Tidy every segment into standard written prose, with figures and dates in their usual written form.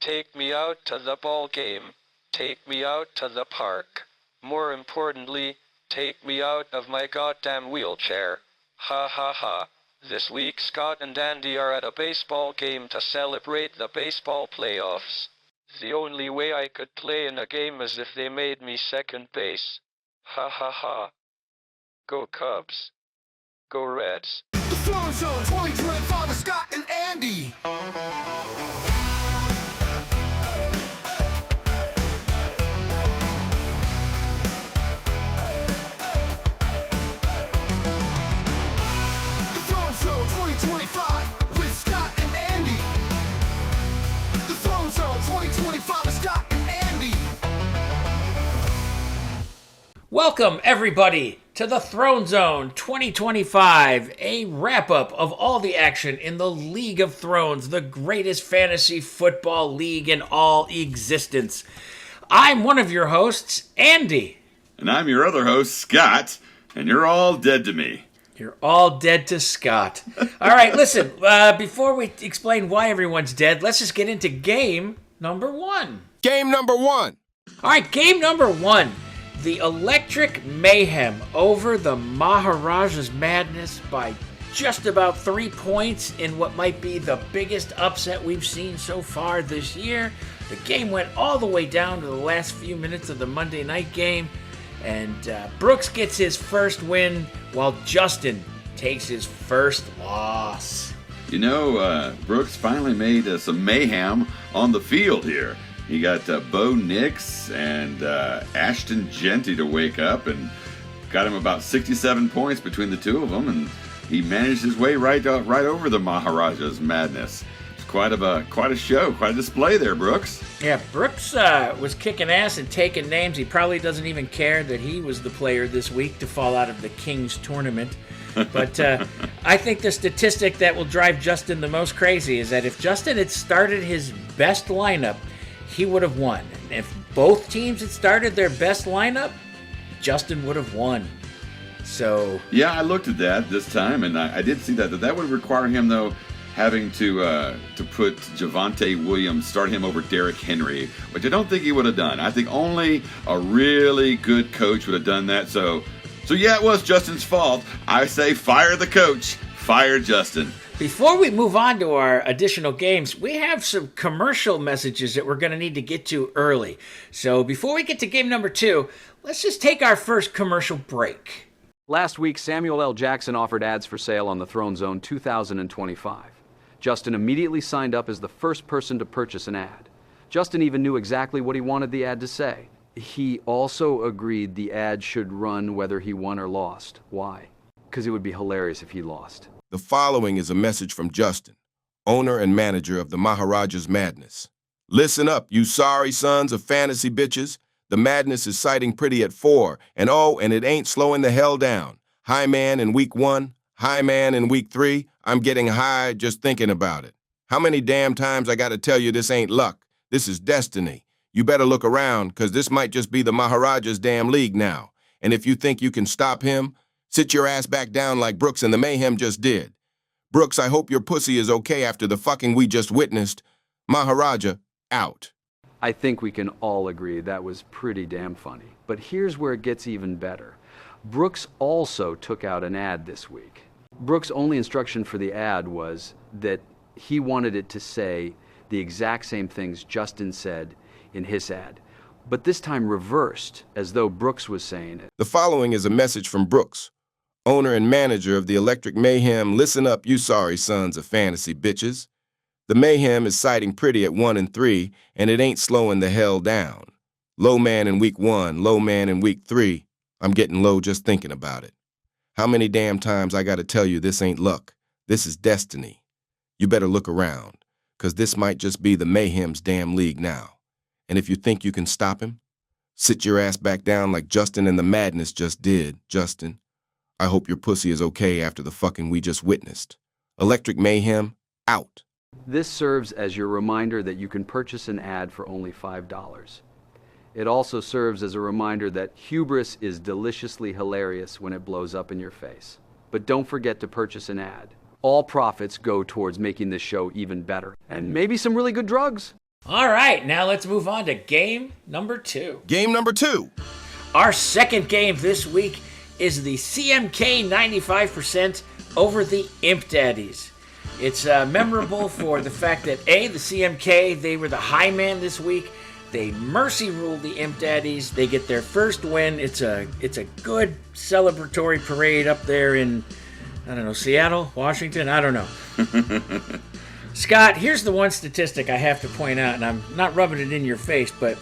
Take me out to the ball game. Take me out to the park. More importantly, take me out of my goddamn wheelchair. Ha ha ha. This week Scott and Andy are at a baseball game to celebrate the baseball playoffs. The only way I could play in a game is if they made me second base. Ha ha ha. Go Cubs. Go Reds. The Throne Zone 2025 with Scott and Andy. The Throne Zone 2025 with Scott and Andy. The Throne Zone 2025 with Scott and Andy. Welcome, everybody, to the Throne Zone 2025, a wrap-up of all the action in the League of Thrones, the greatest fantasy football league in all existence. I'm one of your hosts, Andy. And I'm your other host, Scott, and you're all dead to me. You're all dead to Scott. All right, listen, before we explain why everyone's dead, let's just get into game number one. Game number one. All right, game number one. The Electric Mayhem over the Maharaja's Madness by just about 3 points in what might be the biggest upset we've seen so far this year. The game went all the way down to the last few minutes of the Monday night game, and Brooks gets his first win while Justin takes his first loss. You know, Brooks finally made some mayhem on the field here. He got Bo Nix and Ashton Genty to wake up and got him about 67 points between the two of them, and he managed his way right over the Maharaja's Madness. It's quite a show, quite a display there, Brooks. Yeah, Brooks was kicking ass and taking names. He probably doesn't even care that he was the player this week to fall out of the Kings tournament. But I think the statistic that will drive Justin the most crazy is that if Justin had started his best lineup, he would have won. And if both teams had started their best lineup, Justin would have won. So yeah, I looked at that this time, and I did see that would require him, though, having to put Javonte Williams, start him over Derrick Henry, which I don't think he would have done. I think only a really good coach would have done that. So yeah, it was Justin's fault. I say fire the coach, fire Justin. Before we move on to our additional games, we have some commercial messages that we're going to need to get to early. So before we get to game number two, let's just take our first commercial break. Last week, Samuel L. Jackson offered ads for sale on the Throne Zone 2025. Justin immediately signed up as the first person to purchase an ad. Justin even knew exactly what he wanted the ad to say. He also agreed the ad should run whether he won or lost. Why? Because it would be hilarious if he lost. The following is a message from Justin, owner and manager of the Maharaja's Madness. Listen up, you sorry sons of fantasy bitches. The madness is sighting pretty at 4, and it ain't slowing the hell down. High man in week 1, high man in week 3. I'm getting high just thinking about it. How many damn times I gotta tell you this ain't luck? This is destiny. You better look around, cause this might just be the Maharaja's damn league now. And if you think you can stop him, sit your ass back down like Brooks and the Mayhem just did. Brooks, I hope your pussy is okay after the fucking we just witnessed. Maharaja, out. I think we can all agree that was pretty damn funny. But here's where it gets even better. Brooks also took out an ad this week. Brooks' only instruction for the ad was that he wanted it to say the exact same things Justin said in his ad, but this time reversed, as though Brooks was saying it. The following is a message from Brooks, owner and manager of the Electric Mayhem. Listen up, you sorry sons of fantasy bitches. The Mayhem is sighting pretty at 1 and 3, and it ain't slowing the hell down. Low man in week 1, low man in week 3. I'm getting low just thinking about it. How many damn times I gotta tell you this ain't luck? This is destiny. You better look around, cause this might just be the Mayhem's damn league now. And if you think you can stop him, sit your ass back down like Justin and the Madness just did, Justin. I hope your pussy is okay after the fucking we just witnessed. Electric Mayhem, out. This serves as your reminder that you can purchase an ad for only $5. It also serves as a reminder that hubris is deliciously hilarious when it blows up in your face. But don't forget to purchase an ad. All profits go towards making this show even better. And maybe some really good drugs. All right, now let's move on to game number 2. Game number 2. Our second game this week is the CMK 95% over the Imp Daddies. It's memorable for the fact that A, the CMK, they were the high man this week. They mercy ruled the Imp Daddies. They get their first win. It's a good celebratory parade up there in, I don't know, Seattle, Washington, I don't know. Scott, here's the one statistic I have to point out, and I'm not rubbing it in your face, but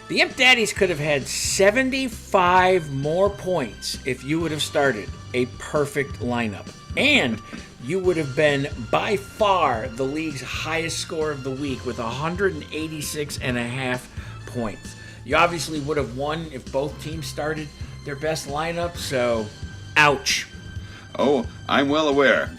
the Imp Daddies could have had 75 more points if you would have started a perfect lineup. And you would have been by far the league's highest score of the week with 186.5 points. You obviously would have won if both teams started their best lineup, so ouch. Oh, I'm well aware.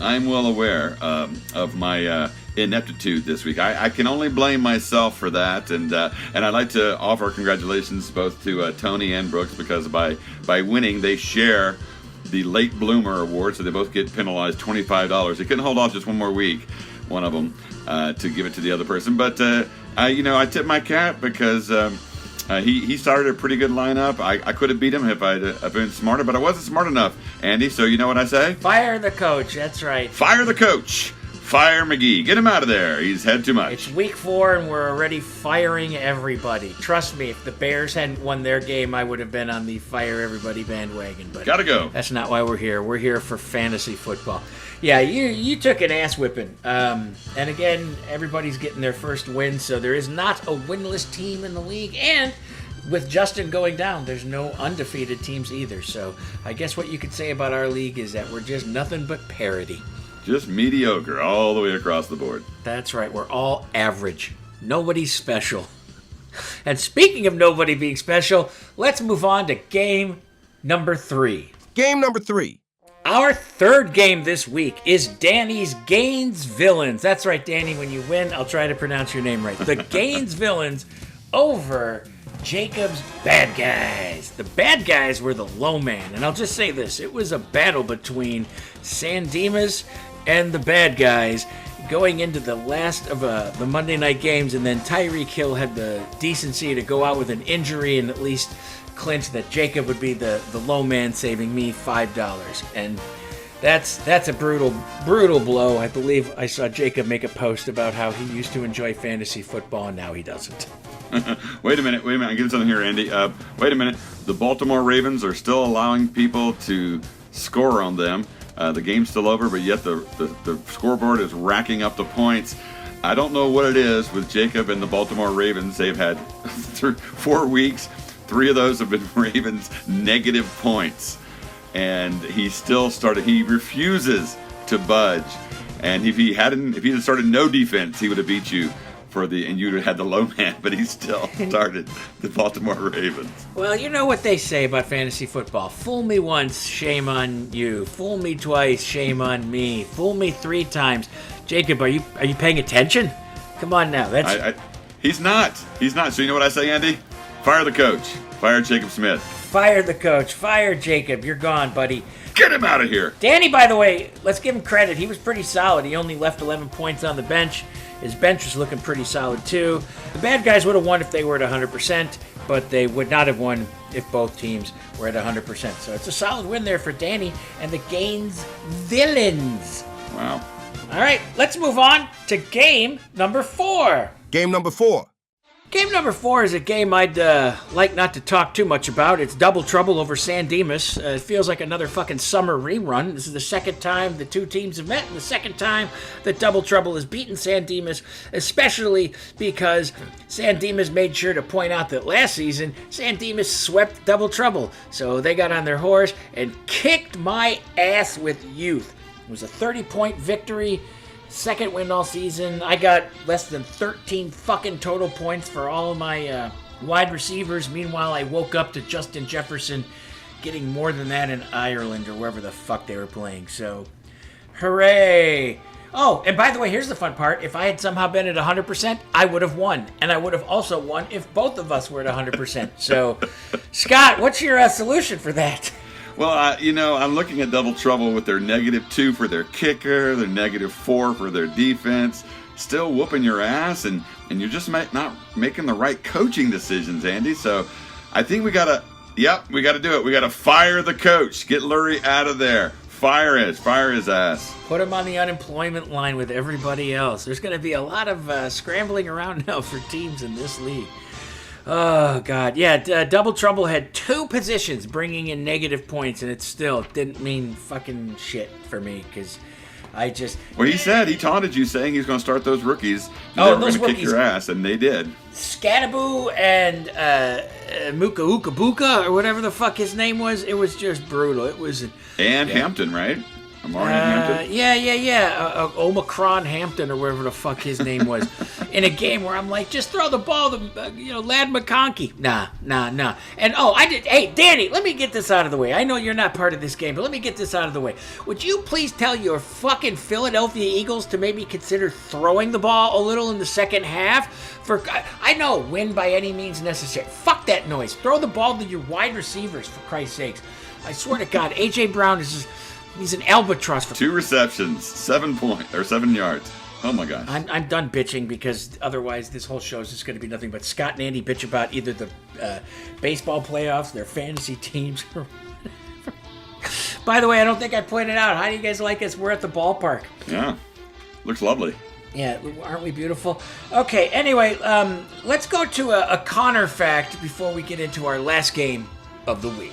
Of my ineptitude this week. I can only blame myself for that, and I'd like to offer congratulations both to Tony and Brooks, because by winning they share the late bloomer award, so they both get penalized $25. They couldn't hold off just one more week, one of them, to give it to the other person. But I tip my cap because he started a pretty good lineup. I could have beat him if I'd been smarter, but I wasn't smart enough, Andy. So you know what I say? Fire the coach. That's right. Fire the coach. Fire McGee. Get him out of there. He's had too much. It's week 4 and we're already firing everybody. Trust me, if the Bears hadn't won their game, I would have been on the fire everybody bandwagon. But gotta go. That's not why we're here. We're here for fantasy football. Yeah, you took an ass whipping. And again, everybody's getting their first win, so there is not a winless team in the league. And with Justin going down, there's no undefeated teams either. So I guess what you could say about our league is that we're just nothing but parity. Just mediocre all the way across the board. That's right. We're all average. Nobody's special. And speaking of nobody being special, let's move on to game number 3. Game number 3. Our third game this week is Danny's Gaines Villains. That's right, Danny. When you win, I'll try to pronounce your name right. The Gaines Villains over Jacob's Bad Guys. The Bad Guys were the low man. And I'll just say this. It was a battle between San Dimas and the Bad Guys going into the last of the Monday night games, and then Tyreek Hill had the decency to go out with an injury and at least clinch that Jacob would be the low man, saving me $5. And that's a brutal blow. I believe I saw Jacob make a post about how he used to enjoy fantasy football and now he doesn't. Wait a minute. I'm getting something here, Andy. Wait a minute. The Baltimore Ravens are still allowing people to score on them. The game's still over, but yet the scoreboard is racking up the points. I don't know what it is with Jacob and the Baltimore Ravens. They've had 4 weeks. 3 of those have been Ravens negative points. And he refuses to budge. And if he had started no defense, he would have beat you. And you'd have had the low man, but he still started the Baltimore Ravens. Well, you know what they say about fantasy football. Fool me once, shame on you. Fool me twice, shame on me. Fool me 3 times. Jacob, are you paying attention? Come on now. He's not. So you know what I say, Andy? Fire the coach. Fire Jacob Smith. Fire the coach. Fire Jacob. You're gone, buddy. Get him out of here. Danny, by the way, let's give him credit. He was pretty solid. He only left 11 points on the bench. His bench was looking pretty solid, too. The Bad Guys would have won if they were at 100%, but they would not have won if both teams were at 100%. So it's a solid win there for Danny and the Gaines Villains. Wow. All right, let's move on to game number 4. Game number 4. Game number 4 is a game I'd like not to talk too much about. It's Double Trouble over San Dimas. It feels like another fucking summer rerun. This is the second time the 2 teams have met, and the second time that Double Trouble has beaten San Dimas, especially because San Dimas made sure to point out that last season, San Dimas swept Double Trouble. So they got on their horse and kicked my ass with youth. It was a 30-point victory. Second win all season. I got less than 13 fucking total points for all of my wide receivers. Meanwhile, I woke up to Justin Jefferson getting more than that in Ireland or wherever the fuck they were playing. So, hooray! Oh, and by the way, here's the fun part. If I had somehow been at 100%, I would have won. And I would have also won if both of us were at 100%. So, Scott, what's your solution for that? Well, I'm looking at Double Trouble with their -2 for their kicker, their -4 for their defense, still whooping your ass, and you're just not making the right coaching decisions, Andy. So I think we got to do it. We got to fire the coach. Get Lurie out of there. Fire his ass. Put him on the unemployment line with everybody else. There's going to be a lot of scrambling around now for teams in this league. Oh, God. Yeah, Double Trouble had 2 positions bringing in negative points, and it still didn't mean fucking shit for me, because I just... Well, he taunted you saying he's going to start those rookies. They were going to kick your ass, and they did. Scattaboo and Muka Uka Buka, or whatever the fuck his name was, it was just brutal. It was... And Hampton, right? Amari Hampton? Yeah. Omicron Hampton, or whatever the fuck his name was. In a game where I'm like, just throw the ball to, Lad McConkey. Nah. And, hey, Danny, let me get this out of the way. I know you're not part of this game, but let me get this out of the way. Would you please tell your fucking Philadelphia Eagles to maybe consider throwing the ball a little in the second half? I know, win by any means necessary. Fuck that noise. Throw the ball to your wide receivers, for Christ's sakes. I swear to God, A.J. Brown is just... He's an albatross. 2 receptions, 7 yards. Oh my God. I'm done bitching, because otherwise this whole show is just going to be nothing but Scott and Andy bitch about either the baseball playoffs, their fantasy teams. By the way, I don't think I pointed out. How do you guys like us? We're at the ballpark. Yeah. Looks lovely. Yeah, aren't we beautiful? Okay, anyway, let's go to a Connor fact before we get into our last game of the week.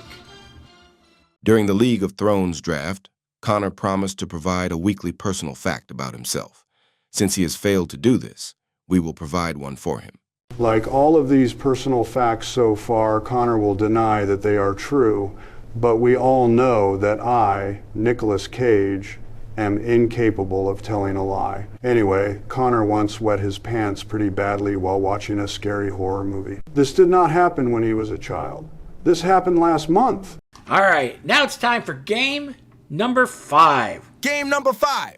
During the League of Thrones draft, Connor promised to provide a weekly personal fact about himself. Since he has failed to do this, we will provide one for him. Like all of these personal facts so far, Connor will deny that they are true, but we all know that I, Nicolas Cage, am incapable of telling a lie. Anyway, Connor once wet his pants pretty badly while watching a scary horror movie. This did not happen when he was a child. This happened last month. All right, now it's time for game number 5. Game number 5.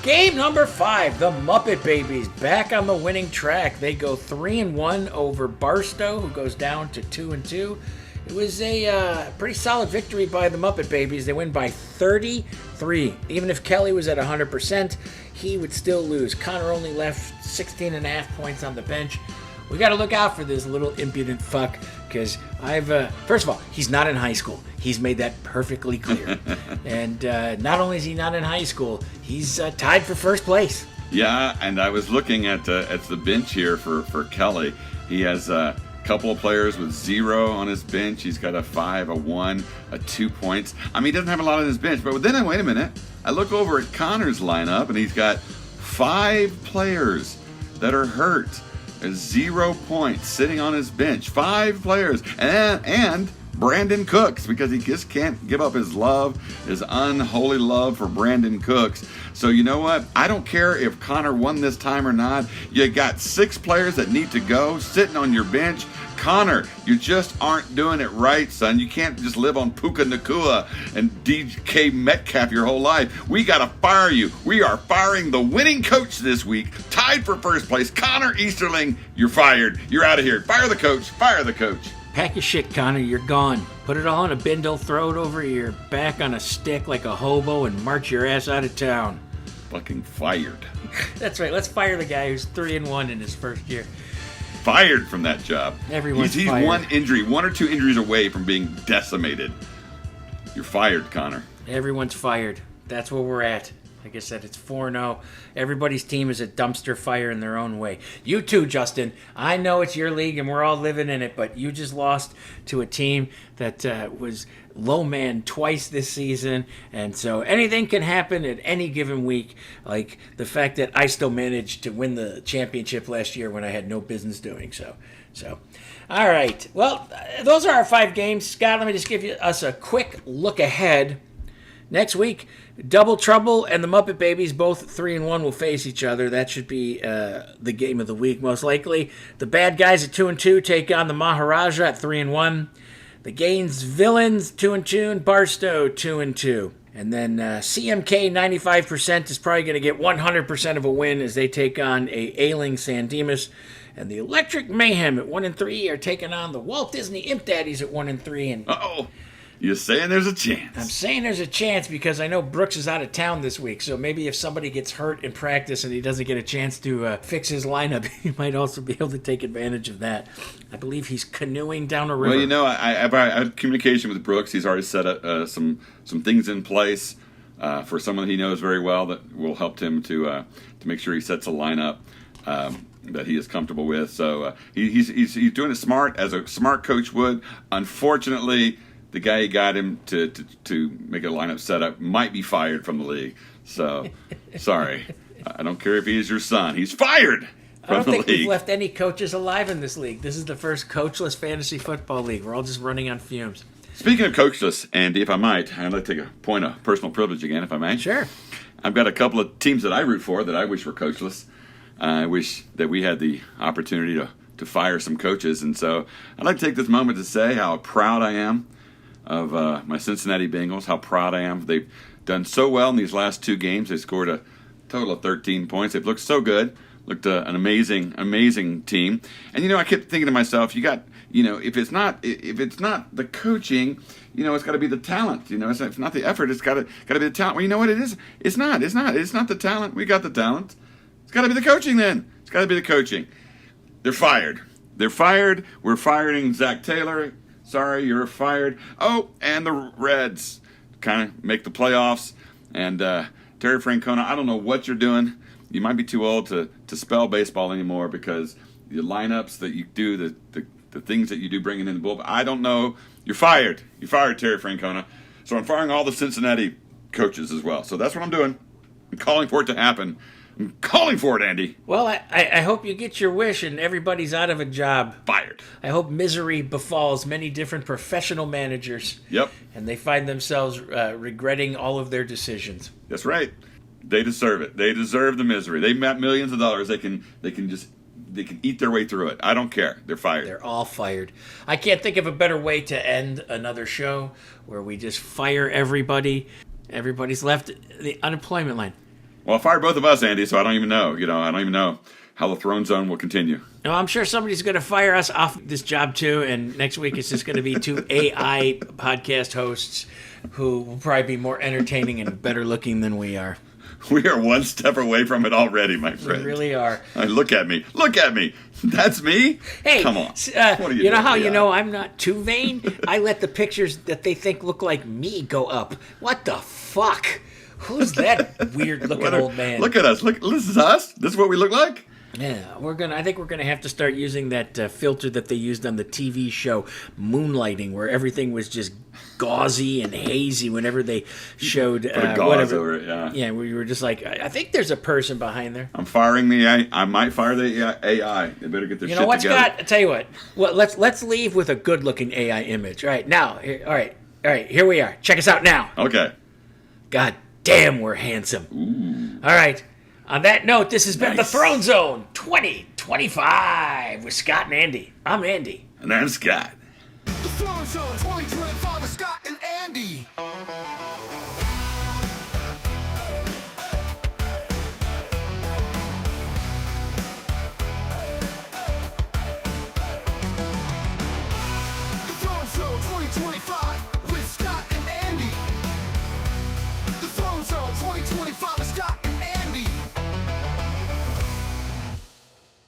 Game number 5, the Muppet Babies back on the winning track. They go 3-1 over Barstow, who goes down to 2-2. It was a pretty solid victory by the Muppet Babies. They win by 33. Even if Kelly was at 100%, he would still lose. Connor only left 16.5 points on the bench. We got to look out for this little impudent fuck, because first of all, he's not in high school. He's made that perfectly clear. And not only is he not in high school, he's tied for first place. Yeah, and I was looking at the bench here for Kelly. He has a couple of players with 0 on his bench. He's got a 5, a 1, a 2 points. I mean, he doesn't have a lot on his bench. But then, wait a minute. I look over at Connor's lineup, and he's got 5 players that are hurt. 0 points sitting on his bench. 5 players. And Brandon Cooks, because he just can't give up his love, his unholy love for Brandon Cooks. So you know what? I don't care if Connor won this time or not. You got 6 players that need to go sitting on your bench. Connor, you just aren't doing it right, son. You can't just live on Puka Nakua and DK Metcalf your whole life. We got to fire you. We are firing the winning coach this week, tied for first place. Connor Easterling, you're fired. You're out of here. Fire the coach. Fire the coach. Pack your shit, Connor. You're gone. Put it all in a bindle, throw it over your back on a stick like a hobo, and march your ass out of town. Fucking fired. That's right. Let's fire the guy who's 3-1 in his first year. Fired from that job. Everyone's he's fired. 1 or 2 injuries away from being decimated. You're fired, Connor. Everyone's fired. That's where we're at. Like I said, it's 4-0. Everybody's team is a dumpster fire in their own way. You too, Justin. I know it's your league and we're all living in it, but you just lost to a team that was low man twice this season. And so anything can happen at any given week, like the fact that I still managed to win the championship last year when I had no business doing so. All right. Well, those are our 5 games. Scott, let me just give us a quick look ahead. Next week, Double Trouble and the Muppet Babies, both 3-1, will face each other. That should be the game of the week, most likely. The Bad Guys at 2-2 take on the Maharaja at 3-1. The Gaines Villains 2-2, and Barstow 2-2. And then CMK 95% is probably going to get 100% of a win as they take on a ailing San Dimas. And the Electric Mayhem at 1-3 are taking on the Walt Disney Imp Daddies at 1-3. And uh-oh. You're saying there's a chance. I'm saying there's a chance because I know Brooks is out of town this week. So maybe if somebody gets hurt in practice and he doesn't get a chance to fix his lineup, he might also be able to take advantage of that. I believe he's canoeing down a river. Well, you know, I had communication with Brooks. He's already set up some things in place for someone he knows very well that will help him to make sure he sets a lineup that he is comfortable with. So he's doing it smart, as a smart coach would. Unfortunately, the guy he got him to make a lineup setup might be fired from the league. So, sorry. I don't care if he is your son. He's fired I don't from the think we've league. left any coaches alive in this league. This is the first coachless fantasy football league. We're all just running on fumes. Speaking of coachless, Andy, if I might, I'd like to take a point of personal privilege again, if I may. Sure. I've got a couple of teams that I root for that I wish were coachless. I wish that we had the opportunity to fire some coaches. And so I'd like to take this moment to say how proud I am of my Cincinnati Bengals, how proud I am. They've done so well in these last 2 games. They scored a total of 13 points. They've looked so good. Looked an amazing team. And, you know, I kept thinking to myself, if it's not the coaching, it's got to be the talent. It's not the effort. It's got to be the talent. Well, you know what it is? It's not the talent. We got the talent. It's got to be the coaching then. It's got to be the coaching. They're fired. We're firing Zach Taylor. Sorry, you're fired. Oh, and the Reds kind of make the playoffs. And Terry Francona, I don't know what you're doing. You might be too old to spell baseball anymore because the lineups that you do, the things that you do bringing in the bullpen, I don't know. You're fired. You're fired, Terry Francona. So I'm firing all the Cincinnati coaches as well. So that's what I'm doing. I'm calling for it to happen. I'm calling for it, Andy. Well, I hope you get your wish and everybody's out of a job. Fired. I hope misery befalls many different professional managers. Yep. And they find themselves regretting all of their decisions. That's right. They deserve it. They deserve the misery. They've got millions of dollars. They can eat their way through it. I don't care. They're fired. They're all fired. I can't think of a better way to end another show where we just fire everybody. Everybody's left the unemployment line. Well, fire both of us, Andy, so I don't even know. I don't even know how the Throne Zone will continue. No, I'm sure somebody's going to fire us off this job too, and next week it's just going to be 2 AI podcast hosts who will probably be more entertaining and better looking than we are. We are one step away from it already, my friend. We really are. Look at me. Look at me. That's me? Hey, come on. What are you know doing, how AI? you know I'm not too vain? I let the pictures that they think look like me go up. What the fuck? Who's that weird-looking old man? Look at us. Look, this is us. This is what we look like. Yeah, I think we're gonna have to start using that filter that they used on the TV show Moonlighting, where everything was just gauzy and hazy whenever they showed Put a gauze whatever. over it, yeah. Yeah, we were just like, I think there's a person behind there. I'm firing the AI. I might fire the AI. They better get their You shit know what, together. Scott? I tell you what. Well, let's leave with a good-looking AI image. All right, now, all right, here we are. Check us out now. Okay. God damn, we're handsome. Ooh. All right. On that note, this has been the Nice. Throne Zone 2025 with Scott and Andy. I'm Andy. And I'm Scott. The Throne Zone 2025 with Scott and Andy. The Throne Zone 2025